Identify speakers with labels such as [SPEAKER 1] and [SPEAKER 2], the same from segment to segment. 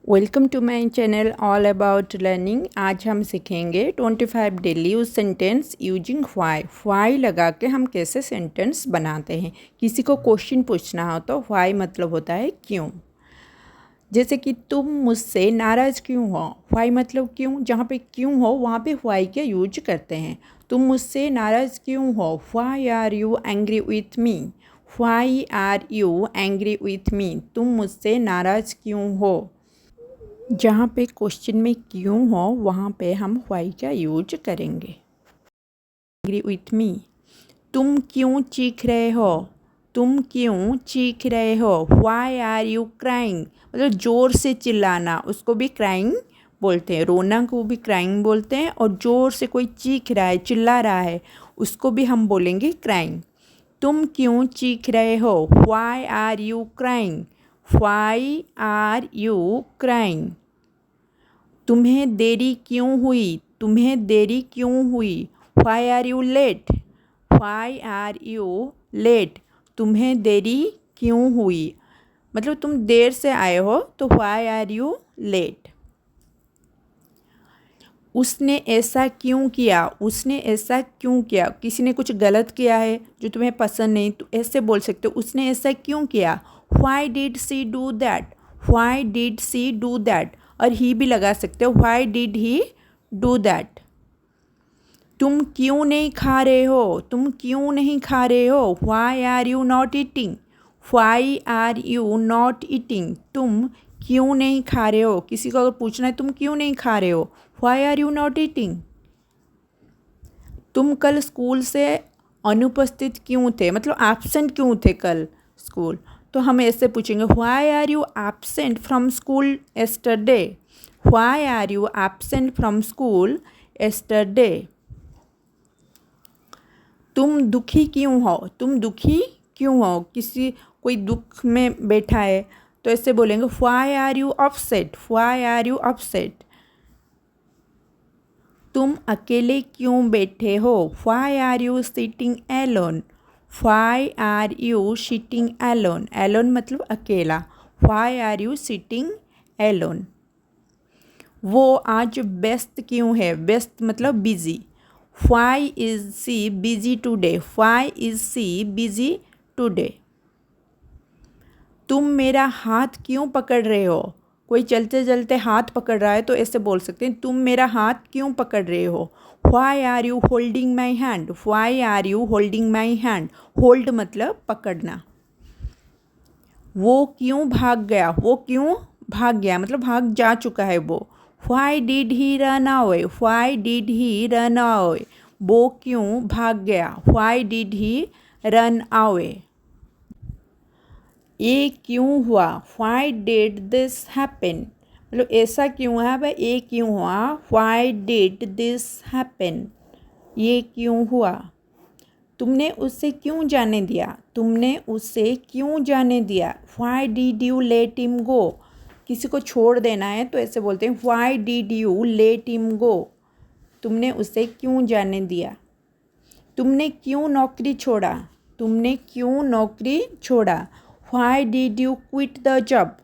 [SPEAKER 1] Welcome to my channel all about learning. आज हम सीखेंगे 25 daily use sentence using why. Why लगा के हम कैसे सेंटेंस बनाते हैं। किसी को क्वेश्चन पूछना हो तो व्हाई मतलब होता है क्यों। जैसे कि तुम मुझसे नाराज़ क्यों हो, व्हाई मतलब क्यों। जहाँ पे क्यों हो वहाँ पे व्हाई के यूज करते हैं। तुम मुझसे नाराज़ क्यों हो, why are you angry with me. Why are you angry with me, तुम मुझसे नाराज़ क्यों हो। जहाँ पे क्वेश्चन में क्यों हो वहाँ पे हम व्हाई का यूज करेंगे। एग्री विथ मी, तुम क्यों चीख रहे हो, तुम क्यों चीख रहे हो। व्हाई आर यू क्राइंग, मतलब ज़ोर से चिल्लाना, उसको भी क्राइंग बोलते हैं। रोना को भी क्राइंग बोलते हैं, और ज़ोर से कोई चीख रहा है, चिल्ला रहा है, उसको भी हम बोलेंगे क्राइंग। तुम क्यों चीख रहे हो, why are you crying. Why are you crying. तुम्हें देरी क्यों हुई, तुम्हें देरी क्यों हुई। Why are you late, why are you late, तुम्हें देरी क्यों हुई, मतलब तुम देर से आए हो तो व्हाई आर यू लेट। उसने ऐसा क्यों किया, उसने ऐसा क्यों किया, किसी ने कुछ गलत किया है जो तुम्हें पसंद नहीं, तो ऐसे बोल सकते हो उसने ऐसा क्यों किया। Why did she do that, why did she do that, और ही भी लगा सकते हो, why did he do that. तुम क्यों नहीं खा रहे हो, तुम क्यों नहीं खा रहे हो। Why are you not eating, why are you not eating, तुम क्यों नहीं खा रहे हो। किसी को अगर पूछना है तुम क्यों नहीं खा रहे हो, why are you not eating. तुम कल स्कूल से अनुपस्थित क्यों थे, मतलब एब्सेंट क्यों थे कल स्कूल, तो हम ऐसे पूछेंगे why are you absent from school yesterday. Why are you absent from school yesterday. तुम दुखी क्यों हो, तुम दुखी क्यों हो, किसी कोई दुख में बैठा है तो ऐसे बोलेंगे why are you upset, why are you upset. तुम अकेले क्यों बैठे हो, why are you sitting alone, why are you sitting alone. Alone मतलब अकेला, why are you sitting alone. वो आज व्यस्त क्यों है, व्यस्त मतलब busy, why is she busy today, why is she busy today. तुम मेरा हाथ क्यों पकड़ रहे हो, कोई चलते चलते हाथ पकड़ रहा है तो ऐसे बोल सकते हैं तुम मेरा हाथ क्यों पकड़ रहे हो। Why are you holding my hand, why are you holding my hand, hold मतलब पकड़ना। वो क्यों भाग गया, वो क्यों भाग गया मतलब भाग जा चुका है वो। Why did he run away, why did he run away, वो क्यों भाग गया, why did he run away. ये क्यों हुआ, व्हाई डिड दिस हैपन, मतलब ऐसा क्यों हुआ भाई, ये क्यों हुआ, व्हाई डिड दिस हैपन, ये क्यों हुआ। तुमने उसे क्यों जाने दिया, तुमने उसे क्यों जाने दिया। Why did you let him go, किसी को छोड़ देना है तो ऐसे बोलते हैं why did you let him go, तुमने उसे क्यों जाने दिया। तुमने क्यों नौकरी छोड़ा, तुमने क्यों नौकरी छोड़ा। Why did you quit the job,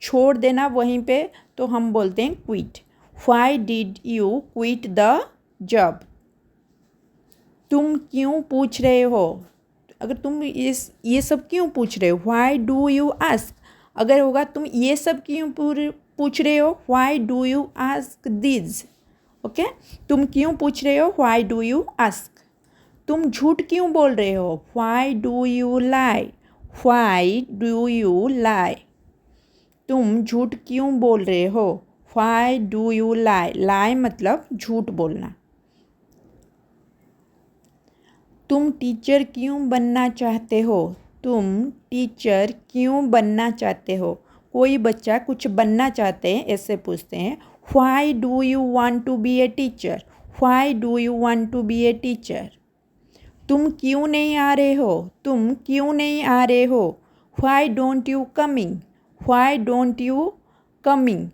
[SPEAKER 1] छोड़ देना वहीं पे तो हम बोलते हैं quit, why did you quit the job. तुम क्यों पूछ रहे हो, अगर तुम ये सब क्यों पूछ रहे हो, व्हाई डू यू आस्क, अगर होगा तुम ये सब क्यों पूछ रहे हो, why do you ask this. Okay, तुम क्यों पूछ रहे हो, व्हाई डू यू आस्क। तुम झूठ क्यों बोल रहे हो, why do you lie, why do you lie, तुम झूठ क्यों बोल रहे हो, व्हाई डू यू लाई, लाई मतलब झूठ बोलना। तुम टीचर क्यों बनना चाहते हो, तुम टीचर क्यों बनना चाहते हो। कोई बच्चा कुछ बनना चाहते हैं ऐसे पूछते हैं why do you want to be a teacher, why do you want to be a teacher. तुम क्यों नहीं आ रहे हो, तुम क्यों नहीं आ रहे हो, why don't you coming, why don't you coming,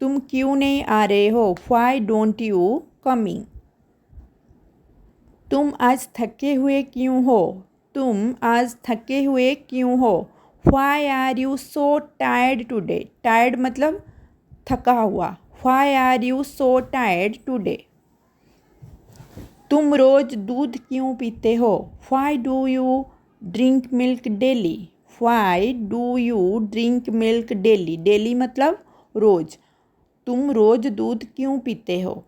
[SPEAKER 1] तुम क्यों नहीं आ रहे हो, व्हाई डोंट यू कमिंग। तुम आज थके हुए क्यों हो, तुम आज थके हुए क्यों हो, why are you so tired today. Tired मतलब थका हुआ। Why are you so tired today? तुम रोज दूध क्यों पीते हो? Why do you drink milk daily? Why do you drink milk daily? Daily मतलब रोज। तुम रोज दूध क्यों पीते हो?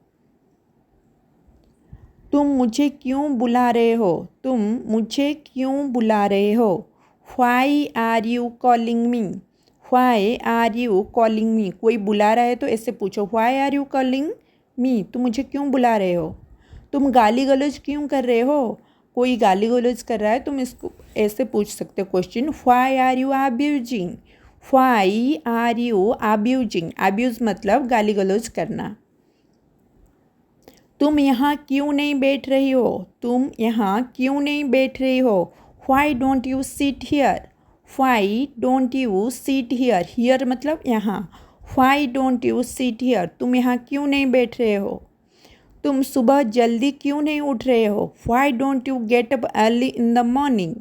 [SPEAKER 1] तुम मुझे क्यों बुला रहे हो? तुम मुझे क्यों बुला रहे हो? Why are you calling me? Why are you calling me? कोई बुला रहा है तो ऐसे पूछो, Why are you calling me? तुम मुझे क्यों बुला रहे हो? तुम गाली गलौज क्यों कर रहे हो? कोई गाली गलौज कर रहा है, तुम इसको ऐसे पूछ सकते हो question, Why are you abusing? Why are you abusing? Abuse मतलब गाली गलौज करना। तुम यहाँ क्यों नहीं बैठ रही हो? तुम यहाँ क्यों नहीं बैठ रही हो? Why don't you sit here? Why don't you sit here? Here मतलब यहाँ। Why don't you sit here? तुम यहाँ क्यों नहीं बैठ रहे हो? तुम सुबह जल्दी क्यों नहीं उठ रहे हो? Why don't you get up early in the morning?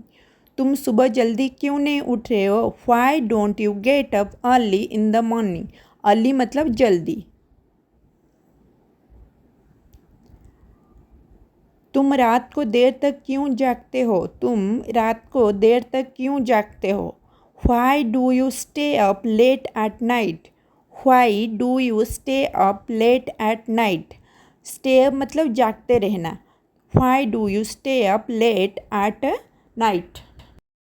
[SPEAKER 1] तुम सुबह जल्दी क्यों नहीं उठ रहे हो? Why don't you get up early in the morning? Early मतलब जल्दी। तुम रात को देर तक क्यों जागते हो? तुम रात को देर तक क्यों जागते हो? Why do you stay up late at night? Why do you stay up late at night? Stay मतलब जागते रहना। Why do you stay up late at night?